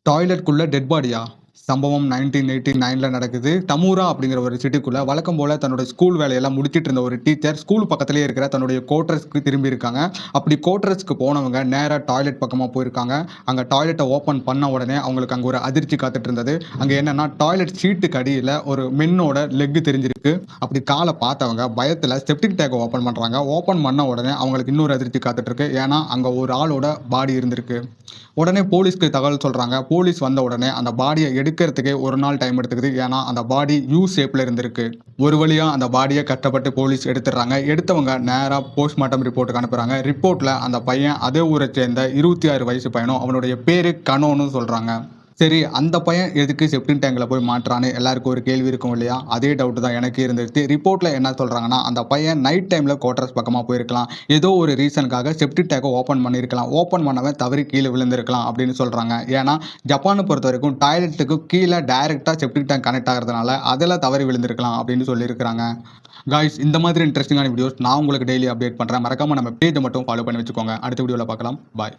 டாய்லெட்குள்ள dead பாடியா? சம்பவம் 1989ல நடக்குது. டமூரா அப்படிங்கிற ஒரு சிட்டிக்குள்ள வழக்கம் போல தன்னோட ஸ்கூல் வேலையெல்லாம் முடிச்சிட்டு இருந்த ஒரு டீச்சர் ஸ்கூல் பக்கத்திலேயே இருக்கிற தன்னுடைய குவார்டர்ஸ்க்கு திரும்பி இருக்காங்க. அப்படி குவார்டர்ஸ்க்கு போனவங்க நேரா டாய்லெட் பக்கமா போயிருக்காங்க. அங்க டாய்லெட்ட ஓப்பன் பண்ண உடனே அவங்களுக்கு அங்க ஒரு அதிர்ச்சி காத்துட்டு இருந்தது. அங்க என்னன்னா டாய்லெட் சீட்டுக்கு அடியில ஒரு மென்னோட லெக் தெரிஞ்சிருக்கு. அப்படி கால பார்த்தவங்க பயத்துல செப்டிக் டேங்க ஓப்பன் பண்றாங்க. ஓப்பன் பண்ண உடனே அவங்களுக்கு இன்னொரு அதிர்ச்சி காத்துட்டு இருக்கு. ஏன்னா அங்க ஒரு ஆளோட பாடி இருந்திருக்கு. உடனே போலீஸ்க்கு தகவல் சொல்றாங்க. போலீஸ் வந்த உடனே அந்த பாடியை எடுக்கிறதுக்கே ஒரு நாள் டைம் எடுத்துக்குது. ஏன்னா அந்த பாடி யூ ஷேப்ல இருந்திருக்கு. ஒரு வழியா அந்த பாடியை கஷ்டப்பட்டு போலீஸ் எடுத்துடுறாங்க. எடுத்தவங்க நேரா போஸ்ட்மார்ட்டம் ரிப்போர்ட்டுக்கு அனுப்புறாங்க. ரிப்போர்ட்ல அந்த பையன் அதே ஊரை சேர்ந்த 26 வயசு பையனும் அவனுடைய பேரு கனோன்னு சொல்றாங்க. சரி, அந்த பையன் எதுக்கு செப்டிக் டேங்க்ல போய் மாட்றான்னு எல்லாருக்கும் ஒரு கேள்வி இருக்கும் இல்லையா? அதே டவுட் தான் எனக்கு இருந்துச்சு. ரிப்போர்ட்ல என்ன சொல்றாங்கன்னா, அந்த பையன் நைட் டைம்ல குவார்டர்ஸ் பக்கமா போயிருக்கலாம். ஏதோ ஒரு ரீசனுக்காக செப்டிக் டேங்க ஓப்பன் பண்ணியிருக்கலாம். ஓப்பன் பண்ணவன் தவறி கீழ விழுந்திருக்கலாம் அப்படின்னு சொல்றாங்க. ஏன்னா, ஜப்பான பொறுத்தவரைக்கும் டாய்லெட்டுக்கு கீழ டைரக்ட்டா செப்டிக் டேங்க் கனெக்ட் ஆகுறதுனால, அதுல தவறி விழுந்திருக்கலாம் அப்படின்னு சொல்லியிருக்கிறாங்க. காய்ஸ், இந்த மாதிரி இன்ட்ரெஸ்டிங்கான வீடியோஸ் நான் உங்களுக்கு டெய்லி அப்டேட் பண்றேன். மறக்காம நம்ம பேஜை மட்டும் ஃபாலோ பண்ணி வச்சுக்கோங்க. அடுத்த வீடியோல பார்க்கலாம். பாய்.